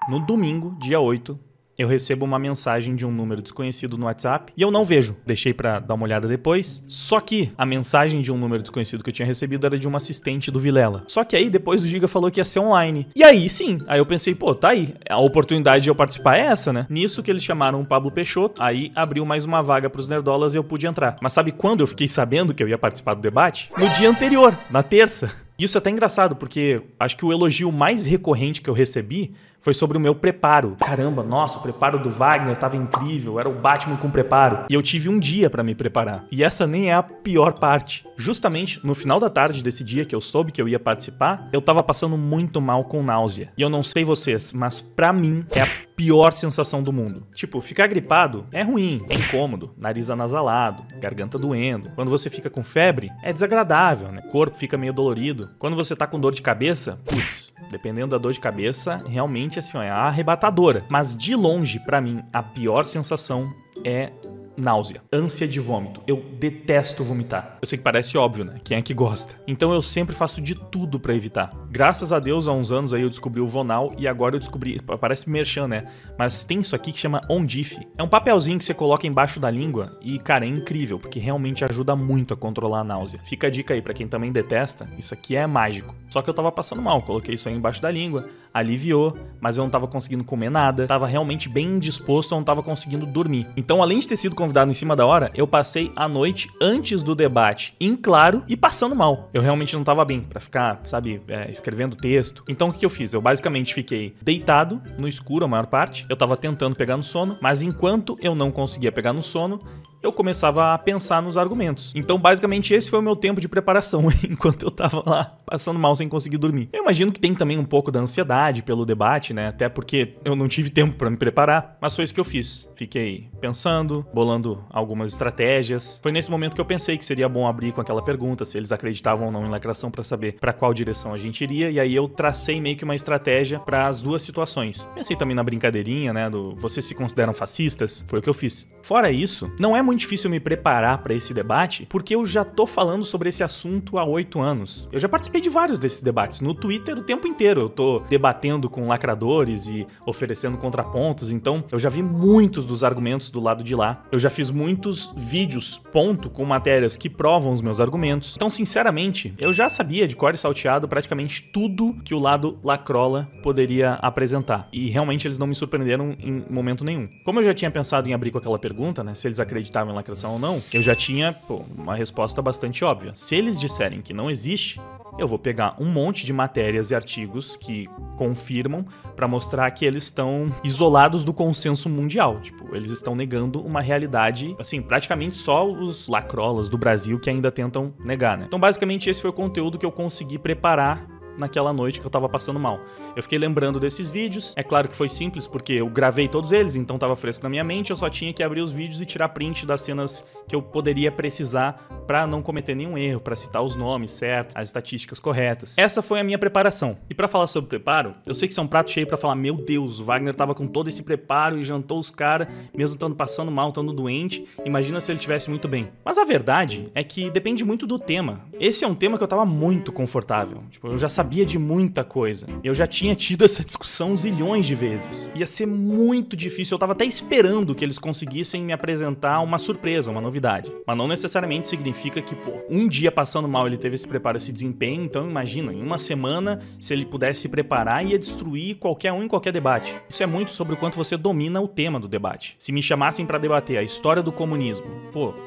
No domingo, dia 8, eu recebo uma mensagem de um número desconhecido no WhatsApp e eu não vejo. Deixei pra dar uma olhada depois. Só que a mensagem de um número desconhecido que eu tinha recebido era de uma assistente do Vilela. Só que aí depois o Giga falou que ia ser online. E aí sim, aí eu pensei, pô, tá aí. A oportunidade de eu participar é essa, né? Nisso que eles chamaram o Pablo Peixoto, aí abriu mais uma vaga pros nerdolas e eu pude entrar. Mas sabe quando eu fiquei sabendo que eu ia participar do debate? No dia anterior, na terça. Isso é até engraçado, porque acho que o elogio mais recorrente que eu recebi foi sobre o meu preparo. Caramba, nossa, o preparo do Wagner tava incrível, era o Batman com preparo. E eu tive um dia pra me preparar. E essa nem é a pior parte. Justamente no final da tarde desse dia que eu soube que eu ia participar, eu tava passando muito mal com náusea. E eu não sei vocês, mas pra mim é a pior sensação do mundo. Tipo, ficar gripado é ruim, é incômodo, nariz anasalado, garganta doendo. Quando você fica com febre, é desagradável, né? O corpo fica meio dolorido. Quando você tá com dor de cabeça, putz, dependendo da dor de cabeça, realmente assim, ó, é arrebatadora. Mas de longe, pra mim, a pior sensação é náusea, ânsia de vômito. Eu detesto vomitar. Eu sei que parece óbvio, né? Quem é que gosta? Então eu sempre faço de tudo pra evitar. Graças a Deus, há uns anos aí eu descobri o Vonal e agora eu descobri, parece merchan, né? Mas tem isso aqui que chama Ondif. É um papelzinho que você coloca embaixo da língua e, cara, é incrível, porque realmente ajuda muito a controlar a náusea. Fica a dica aí pra quem também detesta, isso aqui é mágico. Só que eu tava passando mal, coloquei isso aí embaixo da língua, aliviou, mas eu não tava conseguindo comer nada, tava realmente bem indisposto, eu não tava conseguindo dormir. Então, além de ter sido convidado em cima da hora, eu passei a noite antes do debate em claro e passando mal. Eu realmente não tava bem pra ficar, sabe, escrevendo texto. Então, o que eu fiz? Eu basicamente fiquei deitado no escuro a maior parte, eu tava tentando pegar no sono, mas enquanto eu não conseguia pegar no sono, eu começava a pensar nos argumentos. Então, basicamente, esse foi o meu tempo de preparação, enquanto eu tava lá passando mal sem conseguir dormir. Eu imagino que tem também um pouco da ansiedade pelo debate, né? Até porque eu não tive tempo pra me preparar, mas foi isso que eu fiz. Fiquei pensando, bolando algumas estratégias. Foi nesse momento que eu pensei que seria bom abrir com aquela pergunta, se eles acreditavam ou não em lacração, pra saber pra qual direção a gente iria, e aí eu tracei meio que uma estratégia para as duas situações. Pensei também na brincadeirinha, né, do vocês se consideram fascistas? Foi o que eu fiz. Fora isso, não é muito difícil me preparar para esse debate, porque eu já tô falando sobre esse assunto há 8 anos. Eu já participei de vários desses debates, no Twitter o tempo inteiro. Eu tô debatendo com lacradores e oferecendo contrapontos, então eu já vi muitos dos argumentos do lado de lá. Eu já fiz muitos vídeos, ponto, com matérias que provam os meus argumentos. Então, sinceramente, eu já sabia de cor e salteado praticamente tudo que o lado lacrola poderia apresentar. E realmente eles não me surpreenderam em momento nenhum. Como eu já tinha pensado em abrir com aquela pergunta, né, se eles acreditavam em lacração ou não, eu já tinha, uma resposta bastante óbvia. Se eles disserem que não existe, eu vou pegar um monte de matérias e artigos que confirmam para mostrar que eles estão isolados do consenso mundial. Tipo, eles estão negando uma realidade, assim, praticamente só os lacrolas do Brasil que ainda tentam negar, né? Então, basicamente, esse foi o conteúdo que eu consegui preparar naquela noite que eu tava passando mal. Eu fiquei lembrando desses vídeos, é claro que foi simples porque eu gravei todos eles, então tava fresco na minha mente, eu só tinha que abrir os vídeos e tirar print das cenas que eu poderia precisar pra não cometer nenhum erro, pra citar os nomes certos, as estatísticas corretas. Essa foi a minha preparação. E pra falar sobre preparo, eu sei que isso é um prato cheio pra falar, meu Deus, o Wagner tava com todo esse preparo e jantou os caras, mesmo estando passando mal, estando doente, imagina se ele tivesse muito bem. Mas a verdade é que depende muito do tema. Esse é um tema que eu tava muito confortável, tipo, eu já sabia de muita coisa. Eu já tinha tido essa discussão zilhões de vezes. Ia ser muito difícil, eu tava até esperando que eles conseguissem me apresentar uma surpresa, uma novidade. Mas não necessariamente significa que, um dia passando mal ele teve esse preparo, esse desempenho, então imagina, em uma semana, se ele pudesse se preparar, ia destruir qualquer um em qualquer debate. Isso é muito sobre o quanto você domina o tema do debate. Se me chamassem pra debater a história do comunismo,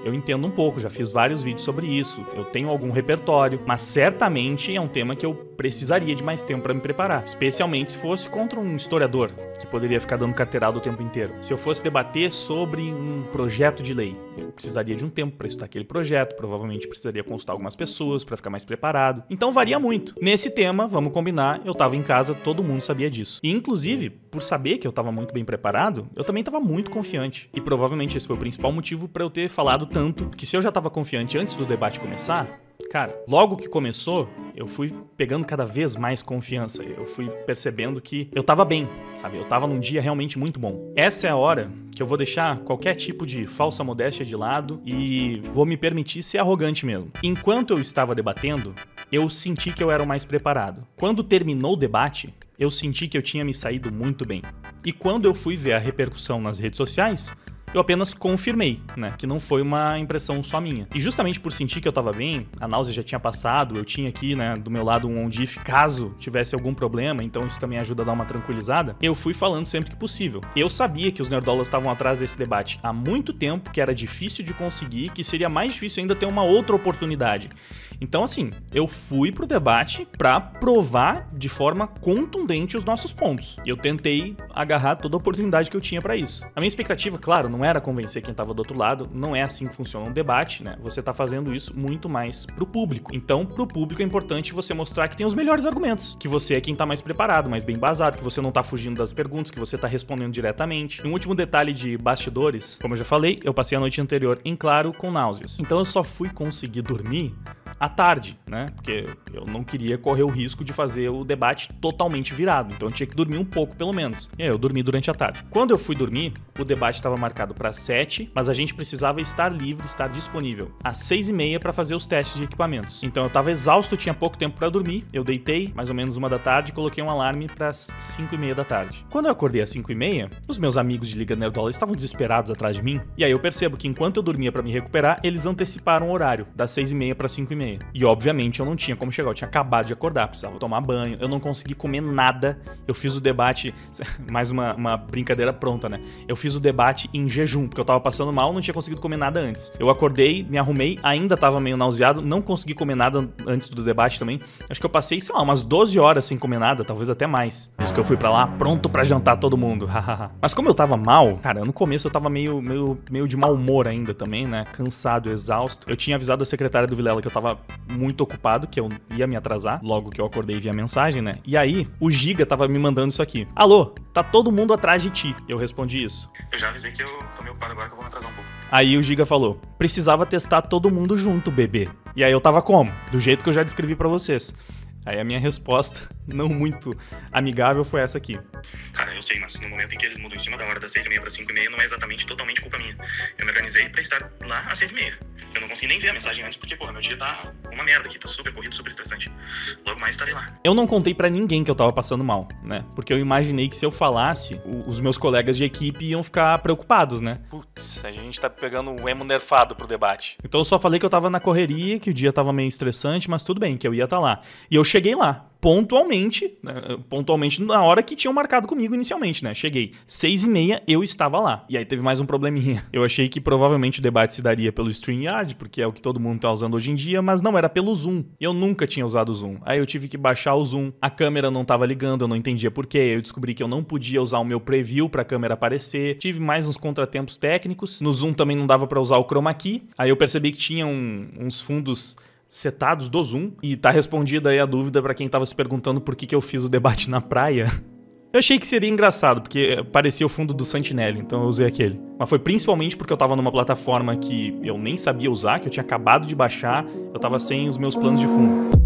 eu entendo um pouco, já fiz vários vídeos sobre isso, eu tenho algum repertório, mas certamente é um tema que eu precisaria de mais tempo para me preparar, especialmente se fosse contra um historiador, que poderia ficar dando carteirada o tempo inteiro. Se eu fosse debater sobre um projeto de lei, eu precisaria de um tempo para estudar aquele projeto, provavelmente precisaria consultar algumas pessoas para ficar mais preparado. Então varia muito. Nesse tema, vamos combinar, eu tava em casa, todo mundo sabia disso. E inclusive, por saber que eu tava muito bem preparado, eu também tava muito confiante. E provavelmente esse foi o principal motivo para eu ter falado tanto, que se eu já tava confiante antes do debate começar, cara, logo que começou, eu fui pegando cada vez mais confiança. Eu fui percebendo que eu tava bem, sabe? Eu tava num dia realmente muito bom. Essa é a hora que eu vou deixar qualquer tipo de falsa modéstia de lado e vou me permitir ser arrogante mesmo. Enquanto eu estava debatendo, eu senti que eu era o mais preparado. Quando terminou o debate, eu senti que eu tinha me saído muito bem. E quando eu fui ver a repercussão nas redes sociais, eu apenas confirmei, né, que não foi uma impressão só minha. E justamente por sentir que eu tava bem, a náusea já tinha passado, eu tinha aqui, né, do meu lado um OnDiff caso tivesse algum problema, então isso também ajuda a dar uma tranquilizada, eu fui falando sempre que possível. Eu sabia que os nerdolas estavam atrás desse debate há muito tempo, que era difícil de conseguir, que seria mais difícil ainda ter uma outra oportunidade. Então, assim, eu fui pro debate pra provar de forma contundente os nossos pontos. E eu tentei agarrar toda a oportunidade que eu tinha pra isso. A minha expectativa, claro, não era convencer quem tava do outro lado, não é assim que funciona um debate, né? Você tá fazendo isso muito mais pro público. Então, pro público é importante você mostrar que tem os melhores argumentos, que você é quem tá mais preparado, mais bem embasado, que você não tá fugindo das perguntas, que você tá respondendo diretamente. E um último detalhe de bastidores, como eu já falei, eu passei a noite anterior em claro com náuseas. Então eu só fui conseguir dormir à tarde, né? Porque eu não queria correr o risco de fazer o debate totalmente virado. Então eu tinha que dormir um pouco, pelo menos. E aí eu dormi durante a tarde. Quando eu fui dormir, o debate estava marcado para 7, mas a gente precisava estar livre, estar disponível às 6h30 para fazer os testes de equipamentos. Então eu estava exausto, tinha pouco tempo para dormir. Eu deitei, mais ou menos 1 da tarde, e coloquei um alarme para as 5h30 da tarde. Quando eu acordei às 5h30, os meus amigos de Liga Nerdola estavam desesperados atrás de mim. E aí eu percebo que enquanto eu dormia para me recuperar, eles anteciparam o horário, das 6h30 para 5h30. E obviamente eu não tinha como chegar, eu tinha acabado de acordar, precisava tomar banho, eu não consegui comer nada. Eu fiz o debate, mais uma brincadeira pronta, né? Eu fiz o debate em jejum, porque eu tava passando mal, não tinha conseguido comer nada antes. Eu acordei, me arrumei, ainda tava meio nauseado, não consegui comer nada antes do debate também. Acho que eu passei, sei lá, umas 12 horas sem comer nada, talvez até mais. Por isso que eu fui pra lá, pronto pra jantar todo mundo, hahaha. Mas como eu tava mal, cara, no começo eu tava meio de mau humor ainda também, né? Cansado, exausto. Eu tinha avisado a secretária do Vilela que eu tava muito ocupado, que eu ia me atrasar, logo que eu acordei via mensagem, né? E aí, o Giga tava me mandando isso aqui. Alô, tá todo mundo atrás de ti. Eu respondi isso. Eu já avisei que eu tô meio ocupado agora, que eu vou me atrasar um pouco. Aí o Giga falou, precisava testar todo mundo junto, bebê. E aí eu tava como? Do jeito que eu já descrevi pra vocês. Aí a minha resposta, não muito amigável, foi essa aqui. Cara, eu sei, mas no momento em que eles mudam em cima da hora das 6h30 para 5h30, não é exatamente totalmente culpa minha. Eu me organizei pra estar lá às 6h30. Eu não consegui nem ver a mensagem antes, porque, porra, meu dia tá uma merda aqui, tá super corrido, super estressante. Logo mais estarei lá. Eu não contei pra ninguém que eu tava passando mal, né? Porque eu imaginei que se eu falasse, os meus colegas de equipe iam ficar preocupados, né? Putz, a gente tá pegando um emo nerfado pro debate. Então eu só falei que eu tava na correria, que o dia tava meio estressante, mas tudo bem, que eu ia estar lá. E eu cheguei lá. Pontualmente na hora que tinham marcado comigo inicialmente, né? Cheguei 6h30, eu estava lá. E aí teve mais um probleminha. Eu achei que provavelmente o debate se daria pelo StreamYard, porque é o que todo mundo tá usando hoje em dia, mas não, era pelo Zoom. Eu nunca tinha usado o Zoom. Aí eu tive que baixar o Zoom, a câmera não tava ligando, eu não entendia por quê. Eu descobri que eu não podia usar o meu preview pra câmera aparecer. Tive mais uns contratempos técnicos. No Zoom também não dava pra usar o Chroma Key. Aí eu percebi que tinha uns fundos setados do Zoom, e tá respondida aí a dúvida pra quem tava se perguntando por que eu fiz o debate na praia. Eu achei que seria engraçado, porque parecia o fundo do Sentinel, então eu usei aquele. Mas foi principalmente porque eu tava numa plataforma que eu nem sabia usar, que eu tinha acabado de baixar, eu tava sem os meus planos de fundo.